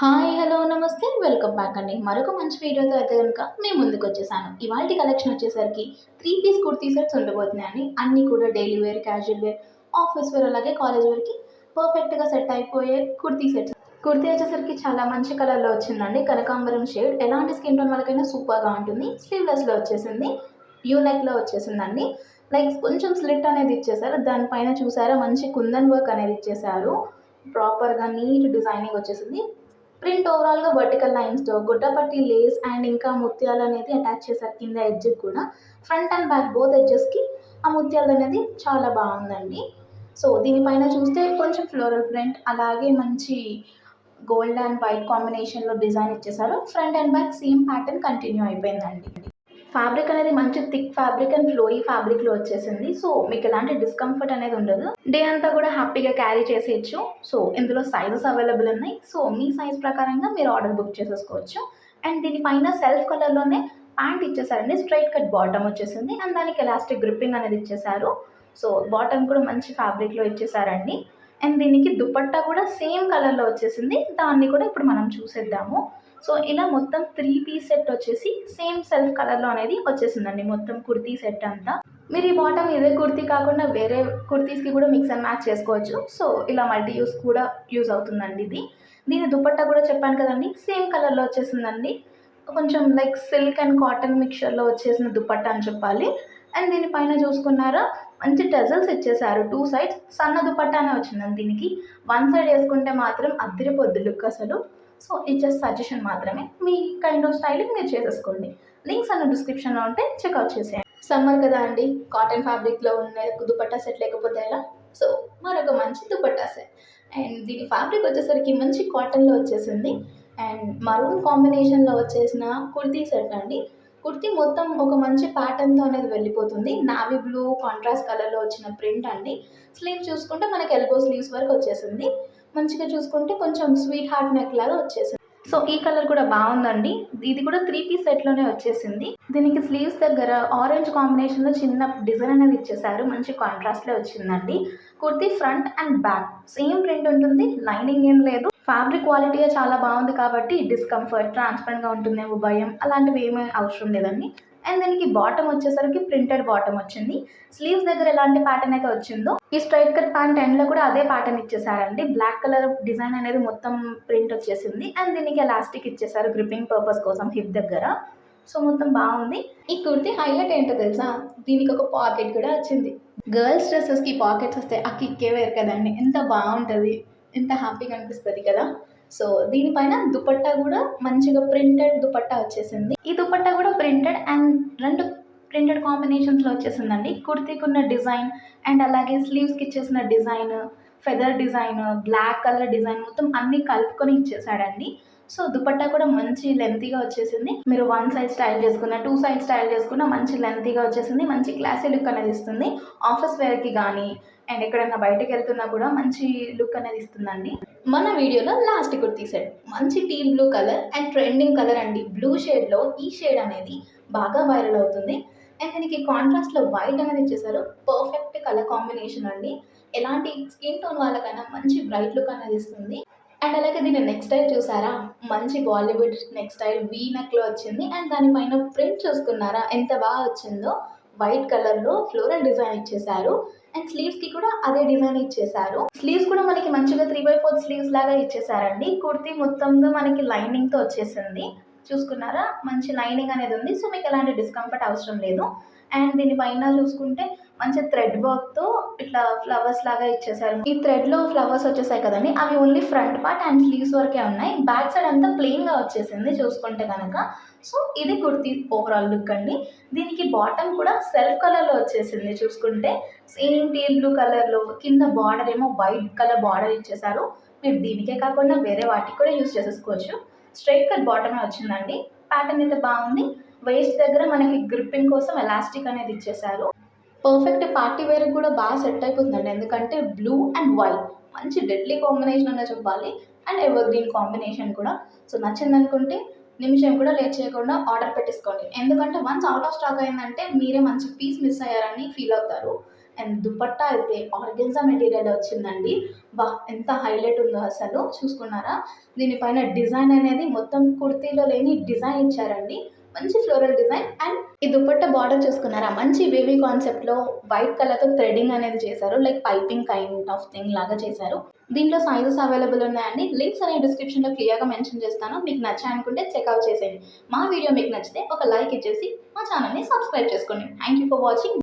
Hi! Hello! నమస్తే. Welcome back అండి. మరొక మంచి వీడియోతో అయితే గనుక మీ ముందుకొచ్చేసాను. ఇవాల్టి కలెక్షన్ వచ్చేసరికి 3 పీస్ కుర్తీ సెట్స్ ఉండబోతున్నాయండి. అన్నీ కూడా daily wear, casual wear, office wear అలాగే కాలేజ్ వేర్‌కి పర్ఫెక్ట్‌గా సెట్ అయిపోయే కుర్తీ సెట్స్. కుర్తీ వచ్చేసరికి చాలా మంచి కలర్‌లో వచ్చిందండి. కనకాంబరం షేడ్. ఎలాంటి స్కిన్ టోన్ వాళ్ళకైనా సూపర్‌గా ఉంటుంది. స్లీవ్‌లెస్‌లో వచ్చేసింది. యూ నెక్‌లో వచ్చేసిందండి. లైక్ కొంచెం స్లిట్ అనేది ఇచ్చేసారు. దాని పైన చూసారా మంచి కుందన్ వర్క్ అనేది ఇచ్చేసారు. ప్రాపర్‌గా నీట్ డిజైనింగ్ వచ్చేసింది. ప్రింట్ ఓవరాల్‌గా వర్టికల్ లైన్స్‌తో గుడ్డపట్టి లేస్ అండ్ ఇంకా ముత్యాలనేది అటాచ్ చేశారు కింద ఎడ్జ్‌కి కూడా. ఫ్రంట్ అండ్ బ్యాక్ బోత్ ఎడ్జెస్‌కి ఆ ముత్యాలదనేది చాలా బావుందండి. సో, దీనిపైన చూస్తే కొంచెం ఫ్లోరల్ ప్రింట్ అలాగే మంచి గోల్డ్ అండ్ వైట్ కాంబినేషన్‌లో డిజైన్ ఇచ్చేసారు. Front and back same pattern continue అయిపోయిందండి. ఫ్యాబ్రిక్ అనేది మంచి థిక్ ఫ్యాబ్రిక్ అండ్ ఫ్లోయీ ఫ్యాబ్రిక్‌లో వచ్చేసింది. సో, మీకెలాంటి డిస్కంఫర్ట్ అనేది ఉండదు. డే అంతా కూడా హ్యాపీగా క్యారీ చేసేయొచ్చు. సో, ఇందులో సైజెస్ అవైలబుల్ ఉన్నాయి. సో, మీ సైజ్ ప్రకారంగా మీరు ఆర్డర్ బుక్ చేసేసుకోవచ్చు. అండ్ దీని పైన సెల్ఫ్ కలర్‌లోనే ప్యాంట్ ఇచ్చేసారండి. స్ట్రెయిట్ కట్ బాటమ్ వచ్చేసింది. అండ్ దానికి ఎలాస్టిక్ గ్రిప్పింగ్ అనేది ఇచ్చేసారు. సో, బాటమ్ కూడా మంచి ఫ్యాబ్రిక్‌లో ఇచ్చేసారండి. అండ్ దీనికి దుపట్టా కూడా సేమ్ కలర్‌లో వచ్చేసింది. దాన్ని కూడా ఇప్పుడు మనం చూసేద్దాము. సో, ఇలా మొత్తం 3 పీస్ సెట్ వచ్చేసి సేమ్ సెల్ఫ్ కలర్‌లో అనేది వచ్చేసిందండి మొత్తం కుర్తీ సెట్ అంతా. మీరు ఈ బాటమ్ ఇదే కుర్తీ కాకుండా వేరే కుర్తీస్‌కి కూడా మిక్స్ అండ్ మ్యాచ్ చేసుకోవచ్చు. సో, ఇలా మల్టీ యూజ్ కూడా యూజ్ అవుతుందండి ఇది. దీని దుపట్టా కూడా చెప్పాను కదండీ! సేమ్ కలర్‌లో వచ్చేసిందండి. కొంచెం లైక్ సిల్క్ అండ్ కాటన్ మిక్స్చర్‌లో వచ్చేసిన దుపట్టా అని చెప్పాలి. అండ్ దీని పైన చూసుకున్నారా మంచి టజల్స్ ఇచ్చేసారు. 2 సైడ్స్ సన్న దుపట్టానే వచ్చిందండి దీనికి. వన్ సైడ్ ఏసుకుంటే మాత్రం అద్దిరిపోద్ది లుక్ అసలు. సో, ఇది జస్ట్ సజెషన్ మాత్రమే. మీ కైండ్ ఆఫ్ స్టైలింగ్ మీరు చేసేసుకోండి. లింక్స్ అన్ని డిస్క్రిప్షన్‌లో ఉంటాయి. చెక్‌ఔట్ చేసేయండి. సమ్మర్ కదా అండి! కాటన్ ఫ్యాబ్రిక్‌లో ఉన్న దుపట్టా సెట్ లేకపోతే ఎలా? సో, మరొక మంచి దుపట్టా సెట్. అండ్ దీని ఫ్యాబ్రిక్ వచ్చేసరికి మంచి కాటన్‌లో వచ్చేసింది. అండ్ మరూన్ కాంబినేషన్‌లో వచ్చేసిన కుర్తీ సెట్ అండి. కుర్తీ మొత్తం ఒక మంచి ప్యాటర్న్‌తో అనేది వెళ్ళిపోతుంది. నావీ బ్లూ కాంట్రాస్ట్ కలర్‌లో వచ్చిన ప్రింట్ అండి. స్లీవ్స్ చూసుకుంటే మనకి ఎల్బో స్లీవ్స్ వరకు వచ్చేసింది. మంచిగా చూసుకుంటే కొంచెం స్వీట్ హార్ట్ నెక్ లాగా వచ్చేసింది. సో, ఈ కలర్ కూడా బావుందండి. ఇది కూడా 3 పీస్ సెట్‌లోనే వచ్చేసింది. దీనికి స్లీవ్స్ దగ్గర ఆరెంజ్ కాంబినేషన్‌లో చిన్న డిజైన్ అనేది ఇచ్చేసారు. మంచి కాంట్రాస్ట్‌లో వచ్చిందండి. Kurti front and back same print ఉంటుంది. లైనింగ్ ఏం లేదు. ఫ్యాబ్రిక్ క్వాలిటీయే చాలా బావుంది కాబట్టి డిస్కంఫర్ట్, ట్రాన్స్‌పరెంట్‌గా ఉంటుందేమో భయం అలాంటివి ఏమీ అవసరం లేదండి. అండ్ దీనికి బాటమ్ వచ్చేసరికి ప్రింటెడ్ బాటమ్ వచ్చింది. స్లీవ్స్ దగ్గర ఎలాంటి ప్యాటర్న్ అయితే వచ్చిందో ఈ స్ట్రైట్ కట్ ప్యాంట్ ఎండ్‌లో కూడా అదే ప్యాటర్న్ ఇచ్చేసారండి. బ్లాక్ కలర్ డిజైన్ అనేది మొత్తం ప్రింట్ వచ్చేసింది. అండ్ దీనికి ఎలాస్టిక్ ఇచ్చేసారు గ్రిప్పింగ్ పర్పస్ కోసం హిప్ దగ్గర. సో, మొత్తం బావుంది. ఈ కుర్తీ హైలైట్ ఏంటో తెలుసా? దీనికి ఒక పాకెట్ కూడా వచ్చింది. గర్ల్స్ డ్రెసెస్‌కి పాకెట్స్ వస్తే ఆ కిక్కే వేరు కదండీ! ఎంత బావుంటది. ఎంత హ్యాపీగా అనిపిస్తది కదా! సో, దీనిపైన దుపట్టా కూడా మంచిగా ప్రింటెడ్ దుపట్టా వచ్చేసింది. ఈ దుపట్టా కూడా ప్రింటెడ్ అండ్ 2 ప్రింటెడ్ కాంబినేషన్స్‌లో వచ్చేసిందండి. కుర్తీకున్న డిజైన్ అండ్ అలాగే స్లీవ్స్‌కి ఇచ్చేసిన design, feather design, black colour design మొత్తం అన్నీ కలుపుకొని ఇచ్చేసాడండి. సో, దుపట్టా కూడా మంచి లెంతీగా వచ్చేసింది. మీరు 1 సైడ్ స్టైల్ చేసుకున్న, 2 సైడ్ స్టైల్ చేసుకున్న మంచి లెంతీగా వచ్చేసింది. మంచి క్లాసీ లుక్ అనేది ఇస్తుంది. ఆఫీస్ వేర్‌కి గానీ అండ్ ఎక్కడైనా బయటకెళ్తున్నా కూడా మంచి లుక్ అనేది ఇస్తుందండి. మన వీడియోలో లాస్ట్ కుర్తీ సెట్. మంచి teal blue colour and trending colour అండి. బ్లూ షేడ్‌లో ఈ షేడ్ అనేది బాగా వైరల్ అవుతుంది. అండ్ దీనికి కాంట్రాస్ట్‌లో వైట్ అనేది ఇచ్చేసారు. పర్ఫెక్ట్ కలర్ కాంబినేషన్ అండి. ఎలాంటి స్కిన్ టోన్ వాళ్ళకైనా మంచి బ్రైట్ లుక్ అనేది ఇస్తుంది. అండ్ అలాగే దీని నెక్ స్టైల్ చూసారా? మంచి బాలీవుడ్ నెక్ స్టైల్ వీ నెక్‌లో వచ్చింది. అండ్ దానిపైన ప్రింట్ చూసుకున్నారా ఎంత బాగా వచ్చిందో? వైట్ కలర్‌లో ఫ్లోరల్ డిజైన్ ఇచ్చేసారు. అండ్ స్లీవ్స్‌కి కూడా అదే డిజైన్ ఇచ్చేసారు. స్లీవ్స్ కూడా మనకి మంచిగా 3/4 స్లీవ్స్ లాగా ఇచ్చేసారండి. కుర్తీ మొత్తంగా మనకి లైనింగ్‌తో వచ్చేసింది. చూసుకున్నారా? మంచి లైనింగ్ అనేది ఉంది. సో, మీకు ఎలాంటి డిస్కంఫర్ట్ అవసరం లేదు. అండ్ దీని పైన చూసుకుంటే మంచి థ్రెడ్ వర్క్‌తో ఇట్లా ఫ్లవర్స్ లాగా ఇచ్చేసారు. ఈ థ్రెడ్‌లో ఫ్లవర్స్ వచ్చేసాయి కదండీ! అవి only front part and sleeves వరకే ఉన్నాయి. బ్యాక్ సైడ్ అంతా ప్లెయిన్‌గా వచ్చేసింది చూసుకుంటే గనక. సో, ఇది కుర్తీ ఓవరాల్ లుక్ అండి. దీనికి బాటమ్ కూడా సెల్ఫ్ కలర్‌లో వచ్చేసింది చూసుకుంటే. సేమ్ టీల్ బ్లూ కలర్‌లో కింద బార్డర్ ఏమో వైట్ కలర్ బార్డర్ ఇచ్చేసారు. మీరు దీనికే కాకుండా వేరే వాటికి కూడా యూజ్ చేసేసుకోవచ్చు. స్ట్రెయిట్ కట్ బాటమే వచ్చిందండి. ప్యాటర్న్ అయితే బాగుంది. వేస్ట్ దగ్గర మనకి గ్రిప్పింగ్ కోసం ఎలాస్టిక్ అనేది ఇచ్చేసారు. పర్ఫెక్ట్ పార్టీ వేర్‌కి కూడా బాగా సెట్ అయిపోతుందండి. ఎందుకంటే బ్లూ అండ్ వైట్ మంచి డెడ్లీ కాంబినేషన్ అనే చెప్పాలి. అండ్ ఎవర్‌గ్రీన్ కాంబినేషన్ కూడా. సో, నచ్చిందనుకుంటే నిమిషం కూడా లేట్ చేయకుండా ఆర్డర్ పెట్టేసుకోండి. ఎందుకంటే వన్స్ ఔట్ ఆఫ్ స్టాక్ అయిందంటే మీరే మంచి పీస్ మిస్ అయ్యారని ఫీల్ అవుతారు. అండ్ దుపట్టా అయితే ఆర్గెన్జా మెటీరియల్ వచ్చిందండి. ఎంత హైలైట్ ఉందో అసలు చూసుకున్నారా? దీనిపైన డిజైన్ అనేది మొత్తం కుర్తీలో లేని డిజైన్ ఇచ్చారండి. మంచి ఫ్లోరల్ డిజైన్ అండ్ ఈ దుపట్టా బార్డర్ చూసుకున్నారా? మంచి వేవీ కాన్సెప్ట్‌లో వైట్ కలర్‌తో థ్రెడింగ్ అనేది చేశారు. Like piping kind of thing లాగా చేశారు. దీంట్లో సైజెస్ అవైలబుల్ ఉన్నాయండి. లింక్స్ అనేవి డిస్క్రిప్షన్‌లో క్లియర్‌గా మెన్షన్ చేస్తాను. మీకు నచ్చాయనుకుంటే చెక్‌ఔట్ చేసేయండి. మా వీడియో మీకు నచ్చితే ఒక లైక్ ఇచ్చేసి మా ఛానల్‌ని సబ్స్క్రైబ్ చేసుకోండి. Thank you for watching.